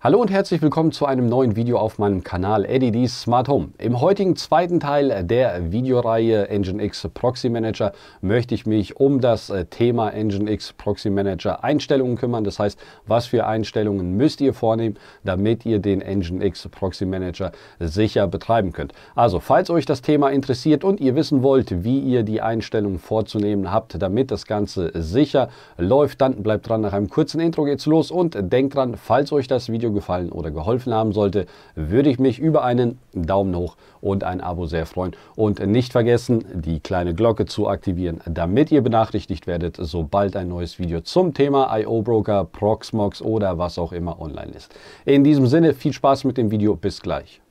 Hallo und herzlich willkommen zu einem neuen Video auf meinem Kanal Eddie's Smart Home. Im heutigen zweiten Teil der Videoreihe Nginx Proxy Manager möchte ich mich um das Thema Nginx Proxy Manager Einstellungen kümmern. Das heißt, was für Einstellungen müsst ihr vornehmen, damit ihr den Nginx Proxy Manager sicher betreiben könnt. Also, falls euch das Thema interessiert und ihr wissen wollt, wie ihr die Einstellungen vorzunehmen habt, damit das Ganze sicher läuft, dann bleibt dran. Nach einem kurzen Intro geht's los und denkt dran, falls euch das Video gefallen oder geholfen haben sollte, würde ich mich über einen Daumen hoch und ein Abo sehr freuen. Und nicht vergessen, die kleine Glocke zu aktivieren, damit ihr benachrichtigt werdet, sobald ein neues Video zum Thema IO Broker, Proxmox oder was auch immer online ist. In diesem Sinne, viel Spaß mit dem Video. Bis gleich.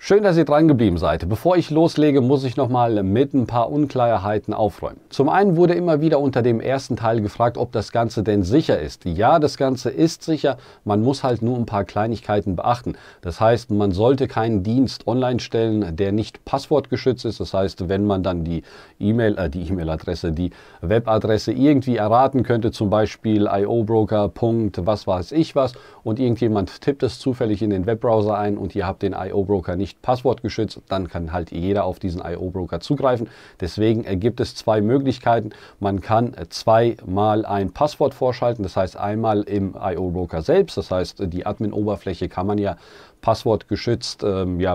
Schön, dass ihr dran geblieben seid. Bevor ich loslege, muss ich nochmal mit ein paar Unklarheiten aufräumen. Zum einen wurde immer wieder unter dem ersten Teil gefragt, ob das Ganze denn sicher ist. Ja, das Ganze ist sicher. Man muss halt nur ein paar Kleinigkeiten beachten. Das heißt, man sollte keinen Dienst online stellen, der nicht passwortgeschützt ist. Das heißt, wenn man dann die E-Mail-Adresse, die Webadresse irgendwie erraten könnte, zum Beispiel iobroker. Was weiß ich was, und irgendjemand tippt es zufällig in den Webbrowser ein und ihr habt den iobroker nicht passwortgeschützt, dann kann halt jeder auf diesen iobroker zugreifen. Deswegen gibt es zwei Möglichkeiten. Man kann zweimal ein Passwort vorschalten, das heißt einmal im iobroker selbst, das heißt die Admin-Oberfläche kann man ja passwortgeschützt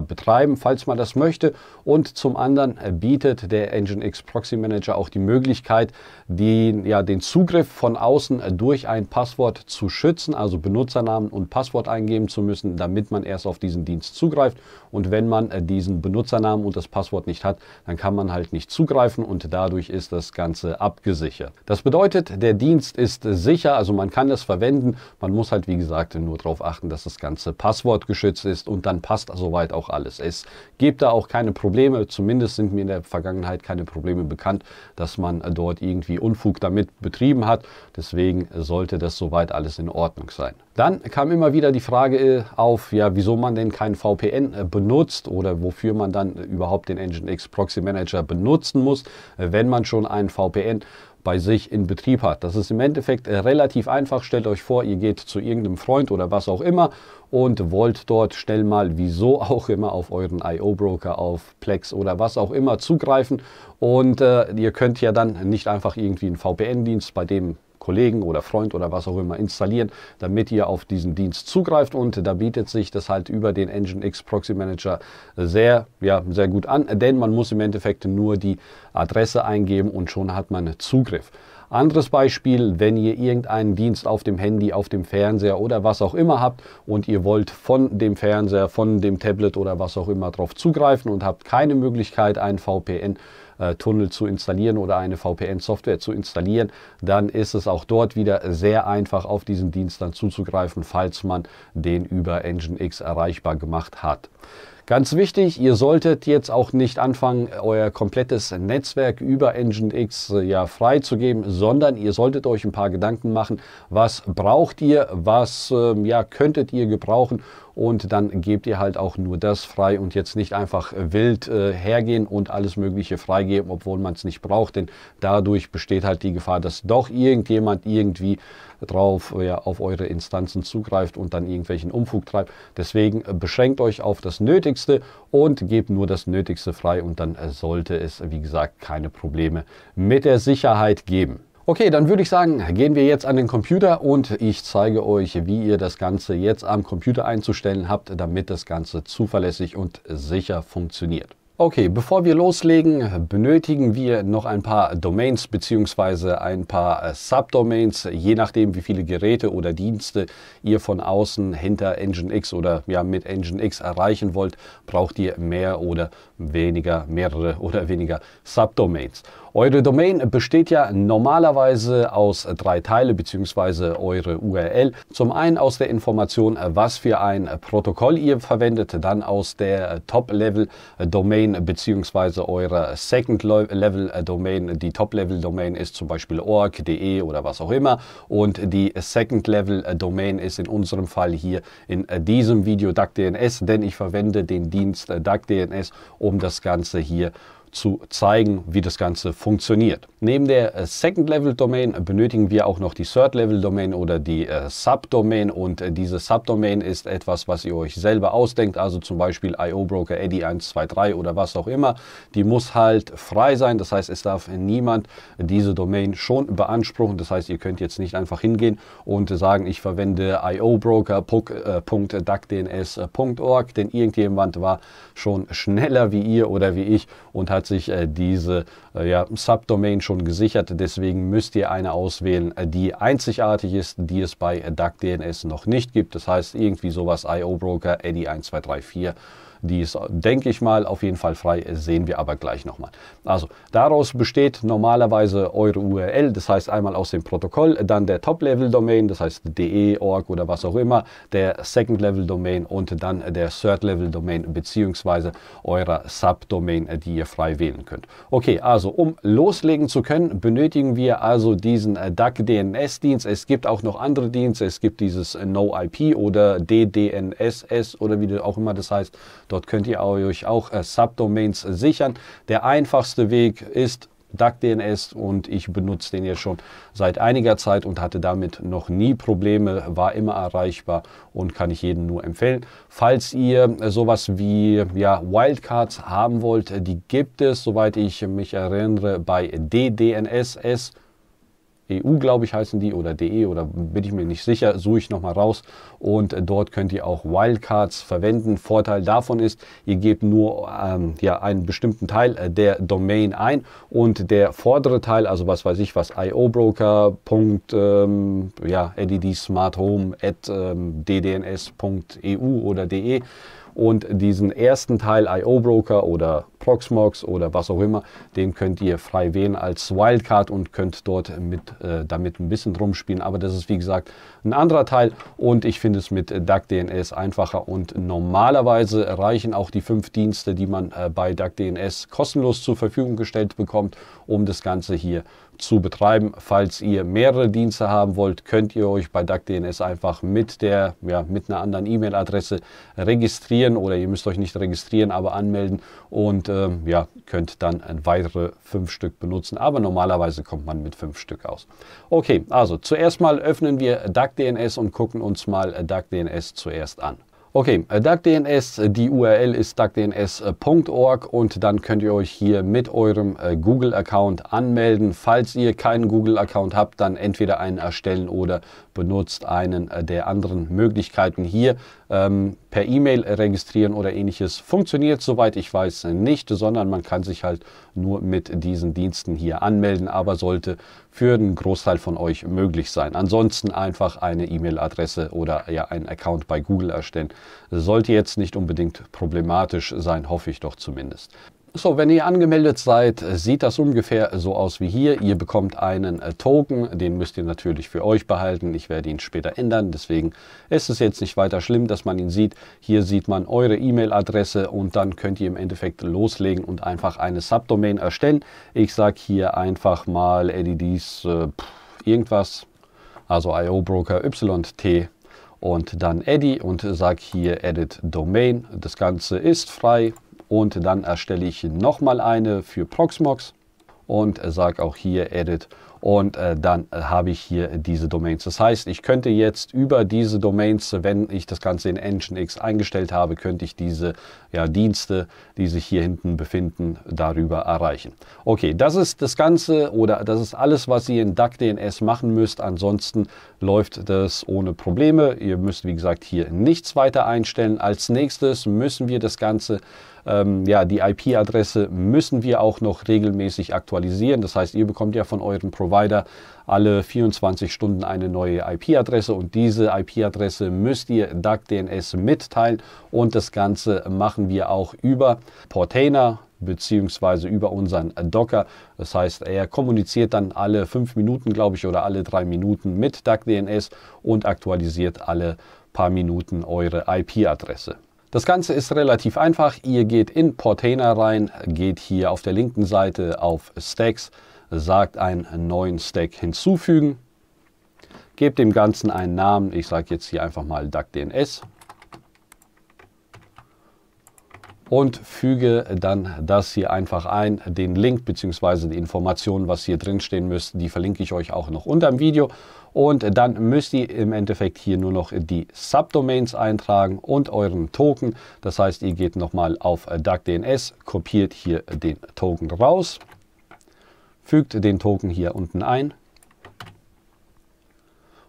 betreiben, falls man das möchte. Und zum anderen bietet der Nginx Proxy Manager auch die Möglichkeit, den Zugriff von außen durch ein Passwort zu schützen, also Benutzernamen und Passwort eingeben zu müssen, damit man erst auf diesen Dienst zugreift. Und wenn man diesen Benutzernamen und das Passwort nicht hat, dann kann man halt nicht zugreifen und dadurch ist das Ganze abgesichert. Das bedeutet, der Dienst ist sicher, also man kann das verwenden. Man muss halt, wie gesagt, nur darauf achten, dass das Ganze passwortgeschützt ist und dann passt soweit auch alles. Es gibt da auch keine Probleme, zumindest sind mir in der Vergangenheit keine Probleme bekannt, dass man dort irgendwie Unfug damit betrieben hat. Deswegen sollte das soweit alles in Ordnung sein. Dann kam immer wieder die Frage auf, wieso man denn kein VPN benutzt oder wofür man dann überhaupt den Nginx Proxy Manager benutzen muss, wenn man schon einen VPN bei sich in Betrieb hat. Das ist im Endeffekt relativ einfach. Stellt euch vor, ihr geht zu irgendeinem Freund oder was auch immer und wollt dort schnell mal, wieso auch immer, auf euren iobroker, auf Plex oder was auch immer zugreifen. Und ihr könnt ja dann nicht einfach irgendwie einen VPN-Dienst bei dem Kollegen oder Freund oder was auch immer installieren, damit ihr auf diesen Dienst zugreift, und da bietet sich das halt über den Nginx Proxy Manager sehr gut an, denn man muss im Endeffekt nur die Adresse eingeben und schon hat man Zugriff. Anderes Beispiel, wenn ihr irgendeinen Dienst auf dem Handy, auf dem Fernseher oder was auch immer habt und ihr wollt von dem Fernseher, von dem Tablet oder was auch immer drauf zugreifen und habt keine Möglichkeit, einen VPN-Tunnel zu installieren oder eine VPN-Software zu installieren, dann ist es auch dort wieder sehr einfach, auf diesen Dienst dann zuzugreifen, falls man den über Nginx erreichbar gemacht hat. Ganz wichtig, ihr solltet jetzt auch nicht anfangen, euer komplettes Netzwerk über Nginx freizugeben, sondern ihr solltet euch ein paar Gedanken machen, was braucht ihr, was könntet ihr gebrauchen, und dann gebt ihr halt auch nur das frei und jetzt nicht einfach wild hergehen und alles Mögliche freigeben, obwohl man es nicht braucht, denn dadurch besteht halt die Gefahr, dass doch irgendjemand irgendwie drauf auf eure Instanzen zugreift und dann irgendwelchen Unfug treibt. Deswegen beschränkt euch auf das Nötigste und gebt nur das Nötigste frei, und dann sollte es, wie gesagt, keine Probleme mit der Sicherheit geben. Okay, dann würde ich sagen, gehen wir jetzt an den Computer und ich zeige euch, wie ihr das Ganze jetzt am Computer einzustellen habt, damit das Ganze zuverlässig und sicher funktioniert. Okay, bevor wir loslegen, benötigen wir noch ein paar Domains bzw. ein paar Subdomains, je nachdem wie viele Geräte oder Dienste ihr von außen hinter Nginx oder mit Nginx erreichen wollt, braucht ihr mehrere oder weniger Subdomains. Eure Domain besteht ja normalerweise aus 3 Teilen bzw. eure URL. Zum einen aus der Information, was für ein Protokoll ihr verwendet, dann aus der Top-Level-Domain bzw. eure Second-Level-Domain. Die Top-Level-Domain ist zum Beispiel org, de oder was auch immer, und die Second-Level-Domain ist in unserem Fall hier in diesem Video DuckDNS, denn ich verwende den Dienst DuckDNS, um das Ganze hier zu zeigen, wie das Ganze funktioniert. Neben der Second-Level-Domain benötigen wir auch noch die Third-Level-Domain oder die Subdomain, und diese Subdomain ist etwas, was ihr euch selber ausdenkt, also zum Beispiel IO-Broker Eddy 123 oder was auch immer. Die muss halt frei sein, das heißt, es darf niemand diese Domain schon beanspruchen. Das heißt, ihr könnt jetzt nicht einfach hingehen und sagen, ich verwende iobroker.duckdns.org, denn irgendjemand war schon schneller wie ihr oder wie ich und hat sich diese Subdomain schon gesichert. Deswegen müsst ihr eine auswählen, die einzigartig ist, die es bei DuckDNS noch nicht gibt. Das heißt, irgendwie sowas IO-Broker Eddy 12344. Die ist, denke ich mal, auf jeden Fall frei, sehen wir aber gleich nochmal. Also daraus besteht normalerweise eure URL, das heißt einmal aus dem Protokoll, dann der Top-Level-Domain, das heißt de, org oder was auch immer, der Second-Level-Domain und dann der Third-Level-Domain beziehungsweise eurer Subdomain, die ihr frei wählen könnt. Okay, also um loslegen zu können, benötigen wir also diesen DuckDNS-Dienst. Es gibt auch noch andere Dienste, es gibt dieses NoIP oder DDNSS oder wie auch immer das heißt. Dort könnt ihr euch auch Subdomains sichern. Der einfachste Weg ist DuckDNS und ich benutze den jetzt schon seit einiger Zeit und hatte damit noch nie Probleme, war immer erreichbar und kann ich jedem nur empfehlen. Falls ihr sowas wie Wildcards haben wollt, die gibt es, soweit ich mich erinnere, bei DDNSS. EU, glaube ich, heißen die, oder DE, oder bin ich mir nicht sicher, suche ich nochmal raus, und dort könnt ihr auch Wildcards verwenden. Vorteil davon ist, ihr gebt nur einen bestimmten Teil der Domain ein und der vordere Teil, also was weiß ich was, ioBroker.eddsmarthome@ddns.eu oder de, und diesen ersten Teil IO-Broker oder Proxmox oder was auch immer, den könnt ihr frei wählen als Wildcard und könnt dort damit ein bisschen rumspielen. Aber das ist, wie gesagt, ein anderer Teil und ich finde es mit DuckDNS einfacher, und normalerweise reichen auch die 5 Dienste, die man bei DuckDNS kostenlos zur Verfügung gestellt bekommt, um das Ganze hier zu betreiben. Falls ihr mehrere Dienste haben wollt, könnt ihr euch bei DuckDNS einfach mit einer anderen E-Mail-Adresse registrieren, oder ihr müsst euch nicht registrieren, aber anmelden, und könnt dann weitere 5 Stück benutzen. Aber normalerweise kommt man mit 5 Stück aus. Okay, also zuerst mal öffnen wir DuckDNS und gucken uns mal DuckDNS zuerst an. Okay, DuckDNS, die URL ist duckdns.org, und dann könnt ihr euch hier mit eurem Google-Account anmelden. Falls ihr keinen Google-Account habt, dann entweder einen erstellen oder benutzt einen der anderen Möglichkeiten hier. Per E-Mail registrieren oder ähnliches funktioniert, soweit ich weiß, nicht, sondern man kann sich halt nur mit diesen Diensten hier anmelden, aber sollte für einen Großteil von euch möglich sein. Ansonsten einfach eine E-Mail-Adresse oder einen Account bei Google erstellen. Sollte jetzt nicht unbedingt problematisch sein, hoffe ich doch zumindest. So, wenn ihr angemeldet seid, sieht das ungefähr so aus wie hier. Ihr bekommt einen Token, den müsst ihr natürlich für euch behalten. Ich werde ihn später ändern, deswegen ist es jetzt nicht weiter schlimm, dass man ihn sieht. Hier sieht man eure E-Mail-Adresse und dann könnt ihr im Endeffekt loslegen und einfach eine Subdomain erstellen. Ich sage hier einfach mal eddies irgendwas, also IO-Broker YT und dann Eddy, und sage hier Edit Domain. Das Ganze ist frei. Und dann erstelle ich nochmal eine für Proxmox und sage auch hier Edit, und dann habe ich hier diese Domains. Das heißt, ich könnte jetzt über diese Domains, wenn ich das Ganze in Nginx eingestellt habe, könnte ich diese Dienste, die sich hier hinten befinden, darüber erreichen. Okay, das ist das Ganze, oder das ist alles, was ihr in DuckDNS machen müsst. Ansonsten läuft das ohne Probleme. Ihr müsst, wie gesagt, hier nichts weiter einstellen. Als nächstes müssen wir das Ganze, die IP-Adresse müssen wir auch noch regelmäßig aktualisieren. Das heißt, ihr bekommt ja von eurem Provider alle 24 Stunden eine neue IP-Adresse, und diese IP-Adresse müsst ihr DuckDNS mitteilen, und das Ganze machen wir auch über Portainer beziehungsweise über unseren Docker. Das heißt, er kommuniziert dann alle 5 Minuten, glaube ich, oder alle 3 Minuten mit DuckDNS und aktualisiert alle paar Minuten eure IP-Adresse. Das Ganze ist relativ einfach. Ihr geht in Portainer rein, geht hier auf der linken Seite auf Stacks, sagt einen neuen Stack hinzufügen, gebt dem Ganzen einen Namen. Ich sage jetzt hier einfach mal DuckDNS. und füge dann das hier einfach ein. Den Link bzw. die Informationen, was hier drin stehen müsst, die verlinke ich euch auch noch unter dem Video. Und dann müsst ihr im Endeffekt hier nur noch die Subdomains eintragen und euren Token. Das heißt, ihr geht nochmal auf DuckDNS, kopiert hier den Token raus, fügt den Token hier unten ein.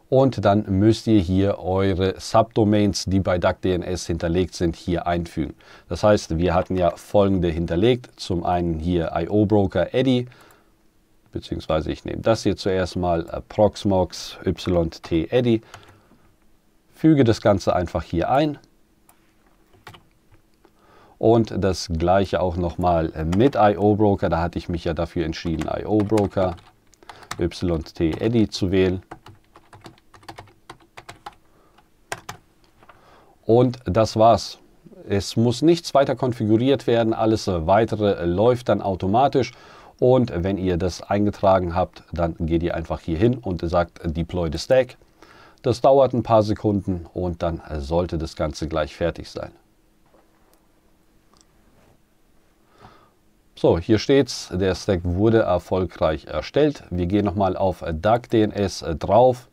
Und dann müsst ihr hier eure Subdomains, die bei DuckDNS hinterlegt sind, hier einfügen. Das heißt, wir hatten ja folgende hinterlegt. Zum einen hier IO-Broker Eddy, beziehungsweise ich nehme das hier zuerst mal, Proxmox YT Eddy. Füge das Ganze einfach hier ein. Und das gleiche auch nochmal mit IO-Broker. Da hatte ich mich ja dafür entschieden, IO-Broker YT Eddy zu wählen. Und das war's. Es muss nichts weiter konfiguriert werden, alles weitere läuft dann automatisch. Und wenn ihr das eingetragen habt, dann geht ihr einfach hier hin und sagt Deploy the Stack. Das dauert ein paar Sekunden und dann sollte das Ganze gleich fertig sein. So, hier steht's, der Stack wurde erfolgreich erstellt. Wir gehen nochmal auf DuckDNS drauf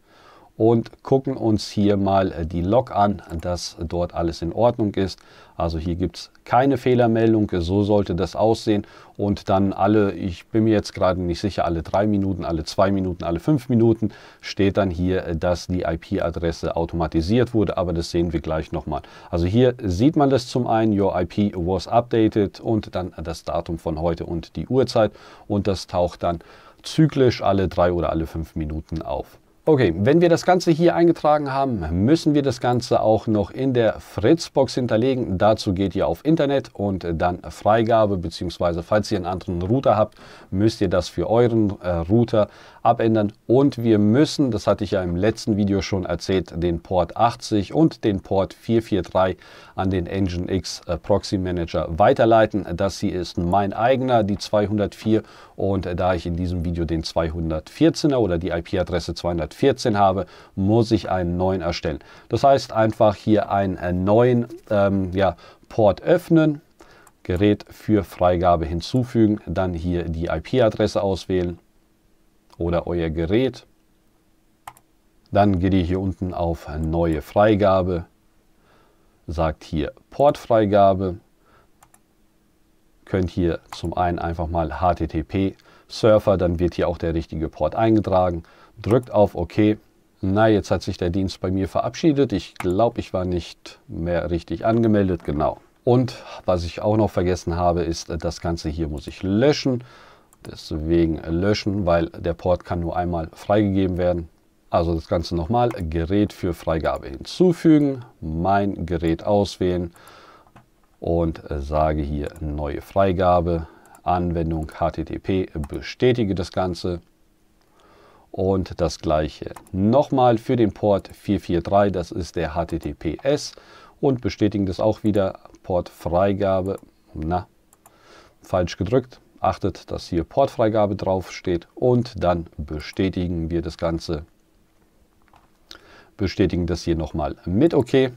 und gucken uns hier mal die Log an, dass dort alles in Ordnung ist. Also hier gibt es keine Fehlermeldung, so sollte das aussehen. Und dann alle, ich bin mir jetzt gerade nicht sicher, alle 3 Minuten, alle 2 Minuten, alle 5 Minuten steht dann hier, dass die IP-Adresse automatisiert wurde, aber das sehen wir gleich nochmal. Also hier sieht man das zum einen, your IP was updated und dann das Datum von heute und die Uhrzeit und das taucht dann zyklisch alle 3 oder alle 5 Minuten auf. Okay, wenn wir das Ganze hier eingetragen haben, müssen wir das Ganze auch noch in der Fritzbox hinterlegen. Dazu geht ihr auf Internet und dann Freigabe, beziehungsweise falls ihr einen anderen Router habt, müsst ihr das für euren Router abändern. Und wir müssen, das hatte ich ja im letzten Video schon erzählt, den Port 80 und den Port 443 an den Nginx Proxy Manager weiterleiten. Das hier ist mein eigener, die 204, und da ich in diesem Video den 214er oder die IP-Adresse 214 habe, muss ich einen neuen erstellen. Das heißt, einfach hier einen neuen Port öffnen, Gerät für Freigabe hinzufügen, dann hier die IP-Adresse auswählen oder euer Gerät. Dann geht ihr hier unten auf Neue Freigabe, sagt hier Portfreigabe. Könnt hier zum einen einfach mal HTTP Surfer, dann wird hier auch der richtige Port eingetragen. Drückt auf OK. Na, jetzt hat sich der Dienst bei mir verabschiedet. Ich glaube, ich war nicht mehr richtig angemeldet. Genau. Und was ich auch noch vergessen habe, ist, das Ganze hier muss ich löschen. Deswegen löschen, weil der Port kann nur einmal freigegeben werden. Also das Ganze nochmal, Gerät für Freigabe hinzufügen, mein Gerät auswählen und sage hier Neue Freigabe, Anwendung HTTP, bestätige das Ganze. Und das gleiche nochmal für den Port 443, das ist der HTTPS, und bestätigen das auch wieder, Portfreigabe, falsch gedrückt. Achtet, dass hier Portfreigabe drauf steht und dann bestätigen wir das Ganze. Bestätigen das hier nochmal mit OK.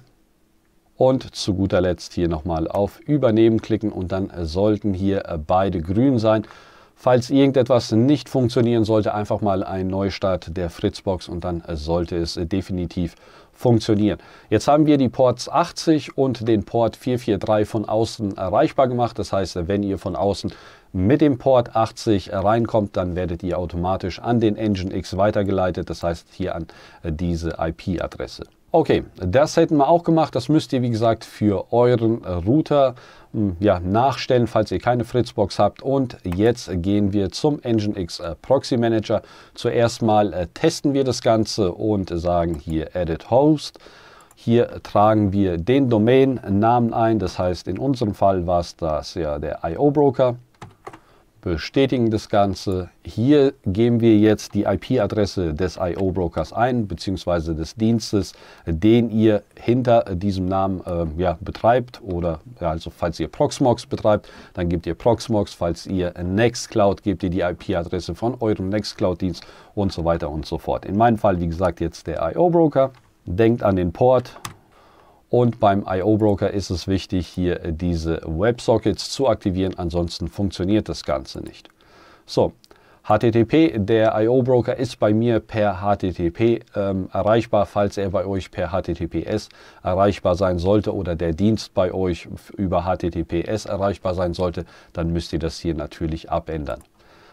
Und zu guter Letzt hier nochmal auf Übernehmen klicken und dann sollten hier beide grün sein. Falls irgendetwas nicht funktionieren sollte, einfach mal ein Neustart der Fritzbox und dann sollte es definitiv funktionieren. Jetzt haben wir die Ports 80 und den Port 443 von außen erreichbar gemacht. Das heißt, wenn ihr von außen mit dem Port 80 reinkommt, dann werdet ihr automatisch an den Nginx weitergeleitet. Das heißt hier an diese IP-Adresse. Okay, das hätten wir auch gemacht. Das müsst ihr, wie gesagt, für euren Router nachstellen, falls ihr keine Fritzbox habt. Und jetzt gehen wir zum Nginx Proxy Manager. Zuerst mal testen wir das Ganze und sagen hier Edit Host. Hier tragen wir den Domain-Namen ein. Das heißt, in unserem Fall war es das ja der IO-Broker. Bestätigen das Ganze. Hier geben wir jetzt die IP-Adresse des IO-Brokers ein, beziehungsweise des Dienstes, den ihr hinter diesem Namen betreibt. Oder also falls ihr Proxmox betreibt, dann gebt ihr Proxmox. Falls ihr Nextcloud, gebt ihr die IP-Adresse von eurem Nextcloud-Dienst und so weiter und so fort. In meinem Fall, wie gesagt, jetzt der IO-Broker. Denkt an den Port Und beim I/O Broker ist es wichtig, hier diese WebSockets zu aktivieren, ansonsten funktioniert das Ganze nicht. So, HTTP, der I/O Broker ist bei mir per HTTP erreichbar, falls er bei euch per HTTPS erreichbar sein sollte oder der Dienst bei euch über HTTPS erreichbar sein sollte, dann müsst ihr das hier natürlich abändern.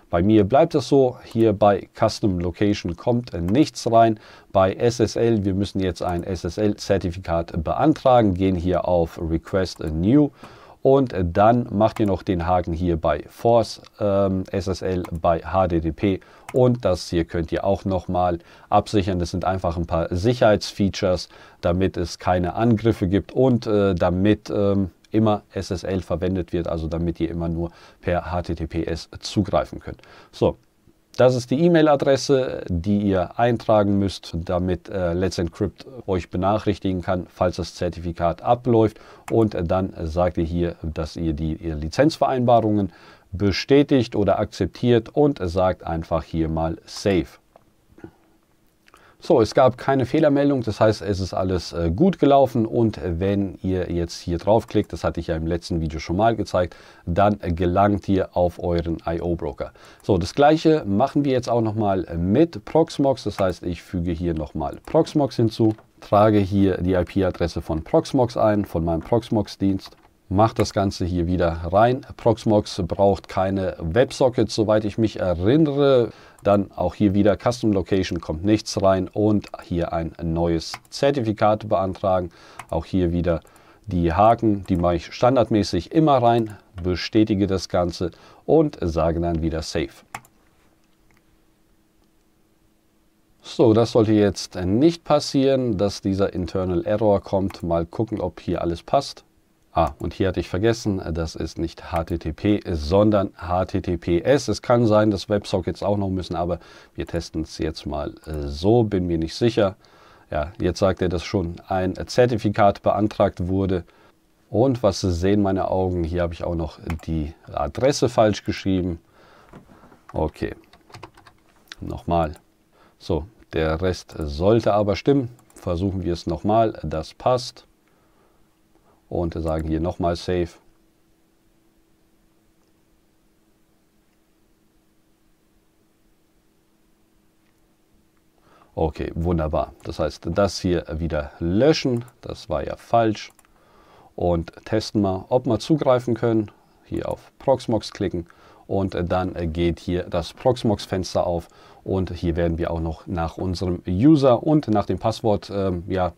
Bei mir bleibt es so, hier bei Custom Location kommt nichts rein. Bei SSL, wir müssen jetzt ein SSL-Zertifikat beantragen, gehen hier auf Request a New und dann macht ihr noch den Haken hier bei Force SSL bei HTTP und das hier könnt ihr auch nochmal absichern. Das sind einfach ein paar Sicherheitsfeatures, damit es keine Angriffe gibt und damit immer SSL verwendet wird, also damit ihr immer nur per HTTPS zugreifen könnt. So, das ist die E-Mail-Adresse, die ihr eintragen müsst, damit Let's Encrypt euch benachrichtigen kann, falls das Zertifikat abläuft. Und dann sagt ihr hier, dass ihr die Lizenzvereinbarungen bestätigt oder akzeptiert und sagt einfach hier mal Save. So, es gab keine Fehlermeldung, das heißt, es ist alles gut gelaufen und wenn ihr jetzt hier draufklickt, das hatte ich ja im letzten Video schon mal gezeigt, dann gelangt ihr auf euren I/O Broker. So, das gleiche machen wir jetzt auch nochmal mit Proxmox, das heißt, ich füge hier nochmal Proxmox hinzu, trage hier die IP-Adresse von Proxmox ein, von meinem Proxmox-Dienst. Macht das Ganze hier wieder rein. Proxmox braucht keine WebSockets, soweit ich mich erinnere. Dann auch hier wieder Custom Location kommt nichts rein und hier ein neues Zertifikat beantragen. Auch hier wieder die Haken, die mache ich standardmäßig immer rein, bestätige das Ganze und sage dann wieder Save. So, das sollte jetzt nicht passieren, dass dieser Internal Error kommt. Mal gucken, ob hier alles passt. Und hier hatte ich vergessen, das ist nicht HTTP, sondern HTTPS. Es kann sein, dass WebSockets auch noch müssen, aber wir testen es jetzt mal so, bin mir nicht sicher. Ja, jetzt sagt er, dass schon ein Zertifikat beantragt wurde. Und was sehen meine Augen, hier habe ich auch noch die Adresse falsch geschrieben. Okay, nochmal. So, der Rest sollte aber stimmen. Versuchen wir es nochmal, das passt. Und sagen hier nochmal Save. Okay, wunderbar. Das heißt, das hier wieder löschen. Das war ja falsch. Und testen mal, ob wir zugreifen können. Hier auf Proxmox klicken. Und dann geht hier das Proxmox-Fenster auf. Und hier werden wir auch noch nach unserem User und nach dem Passwort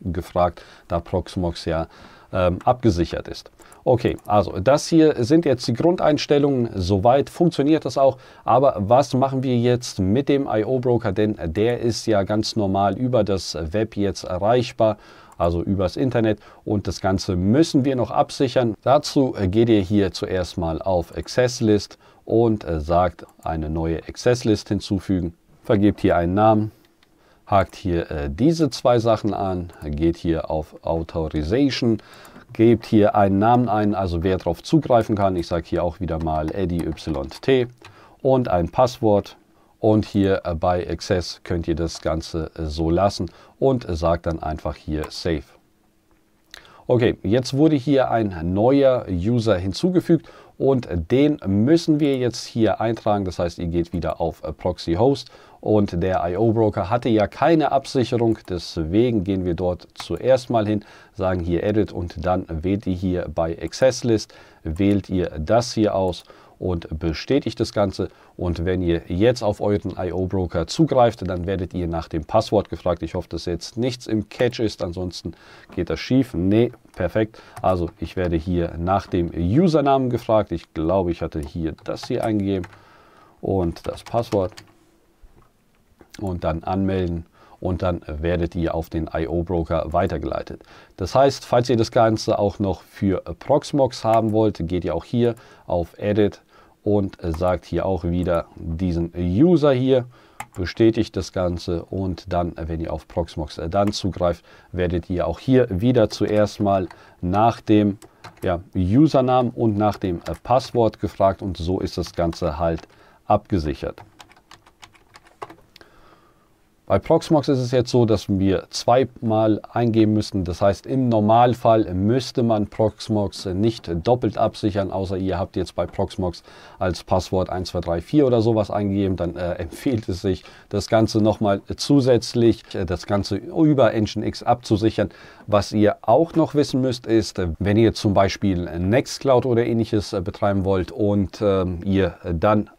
gefragt, da Proxmox ja abgesichert ist. Okay, also das hier sind jetzt die Grundeinstellungen. Soweit funktioniert das auch. Aber was machen wir jetzt mit dem I/O Broker? Denn der ist ja ganz normal über das Web jetzt erreichbar, also übers Internet. Und das Ganze müssen wir noch absichern. Dazu geht ihr hier zuerst mal auf Access List und sagt eine neue Access List hinzufügen. Vergebt hier einen Namen. Hakt hier diese zwei Sachen an, geht hier auf Authorization, gebt hier einen Namen ein, also wer darauf zugreifen kann. Ich sage hier auch wieder mal Eddie YT und ein Passwort. Und hier bei Access könnt ihr das Ganze so lassen und sagt dann einfach hier Save. Okay, jetzt wurde hier ein neuer User hinzugefügt und den müssen wir jetzt hier eintragen. Das heißt, ihr geht wieder auf Proxy Host und der I/O Broker hatte ja keine Absicherung. Deswegen gehen wir dort zuerst mal hin, sagen hier Edit und dann wählt ihr hier bei Access List, wählt ihr das hier aus und bestätigt das Ganze. Und wenn ihr jetzt auf euren I/O Broker zugreift, dann werdet ihr nach dem Passwort gefragt. Ich hoffe, dass jetzt nichts im Cache ist, ansonsten geht das schief. Nee, perfekt. Also ich werde hier nach dem Usernamen gefragt. Ich glaube, ich hatte hier das hier eingegeben und das Passwort. Und dann anmelden und dann werdet ihr auf den I/O Broker weitergeleitet. Das heißt, falls ihr das Ganze auch noch für Proxmox haben wollt, geht ihr auch hier auf Edit und sagt hier auch wieder diesen User hier, bestätigt das Ganze und dann, wenn ihr auf Proxmox dann zugreift, werdet ihr auch hier wieder zuerst mal nach dem Usernamen und nach dem Passwort gefragt und so ist das Ganze halt abgesichert. Bei Proxmox ist es jetzt so, dass wir zweimal eingeben müssen. Das heißt, im Normalfall müsste man Proxmox nicht doppelt absichern, außer ihr habt jetzt bei Proxmox als Passwort 1234 oder sowas eingegeben. Dann empfiehlt es sich, das Ganze nochmal zusätzlich, das Ganze über Nginx abzusichern. Was ihr auch noch wissen müsst, ist, wenn ihr zum Beispiel Nextcloud oder ähnliches betreiben wollt und ihr dann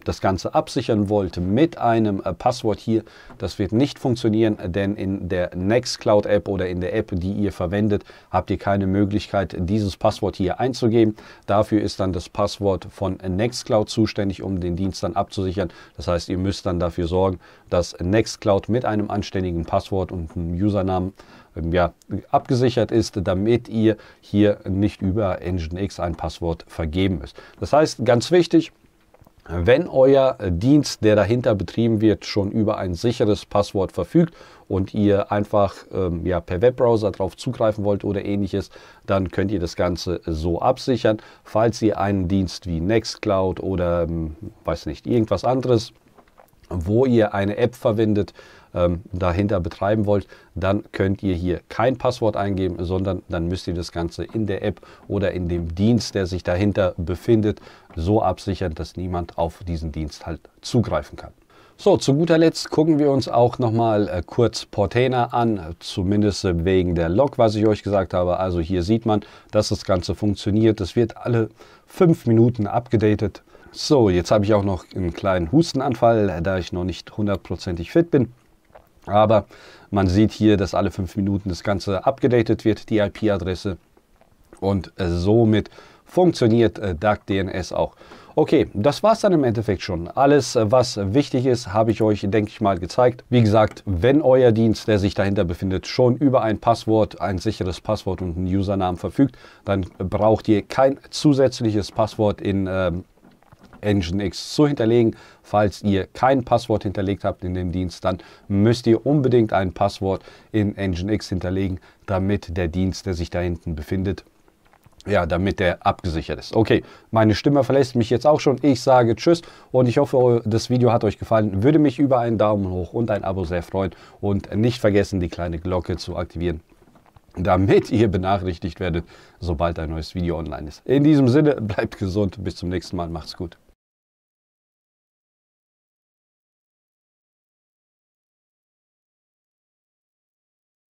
das Ganze absichern wollt mit einem Passwort hier, das wird nicht funktionieren, denn in der Nextcloud App oder in der App, die ihr verwendet, habt ihr keine Möglichkeit, dieses Passwort hier einzugeben. Dafür ist dann das Passwort von Nextcloud zuständig, um den Dienst dann abzusichern. Das heißt, ihr müsst dann dafür sorgen, dass Nextcloud mit einem anständigen Passwort und einem Usernamen abgesichert ist, damit ihr hier nicht über Nginx ein Passwort vergeben müsst. Das heißt, ganz wichtig, wenn euer Dienst, der dahinter betrieben wird, schon über ein sicheres Passwort verfügt und ihr einfach per Webbrowser darauf zugreifen wollt oder ähnliches, dann könnt ihr das Ganze so absichern. Falls ihr einen Dienst wie Nextcloud oder weiß nicht, irgendwas anderes, wo ihr eine App verwendet, dahinter betreiben wollt, dann könnt ihr hier kein Passwort eingeben, sondern dann müsst ihr das Ganze in der App oder in dem Dienst, der sich dahinter befindet, so absichern, dass niemand auf diesen Dienst halt zugreifen kann. So, zu guter Letzt gucken wir uns auch nochmal kurz Portainer an, zumindest wegen der Log, was ich euch gesagt habe. Also hier sieht man, dass das Ganze funktioniert. Es wird alle 5 Minuten abgedatet. So, jetzt habe ich auch noch einen kleinen Hustenanfall, da ich noch nicht 100%ig fit bin. Aber man sieht hier, dass alle 5 Minuten das Ganze abgedatet wird, die IP-Adresse. Und somit funktioniert Duck DNS auch. Okay, das war es dann im Endeffekt schon. Alles, was wichtig ist, habe ich euch, denke ich mal, gezeigt. Wie gesagt, wenn euer Dienst, der sich dahinter befindet, schon über ein Passwort, ein sicheres Passwort und einen Usernamen verfügt, dann braucht ihr kein zusätzliches Passwort in Nginx zu hinterlegen. Falls ihr kein Passwort hinterlegt habt in dem Dienst, dann müsst ihr unbedingt ein Passwort in Nginx hinterlegen, damit der Dienst, der sich da hinten befindet, damit der abgesichert ist. Okay, meine Stimme verlässt mich jetzt auch schon. Ich sage Tschüss und ich hoffe, das Video hat euch gefallen. Würde mich über einen Daumen hoch und ein Abo sehr freuen und nicht vergessen, die kleine Glocke zu aktivieren, damit ihr benachrichtigt werdet, sobald ein neues Video online ist. In diesem Sinne, bleibt gesund, bis zum nächsten Mal, macht's gut.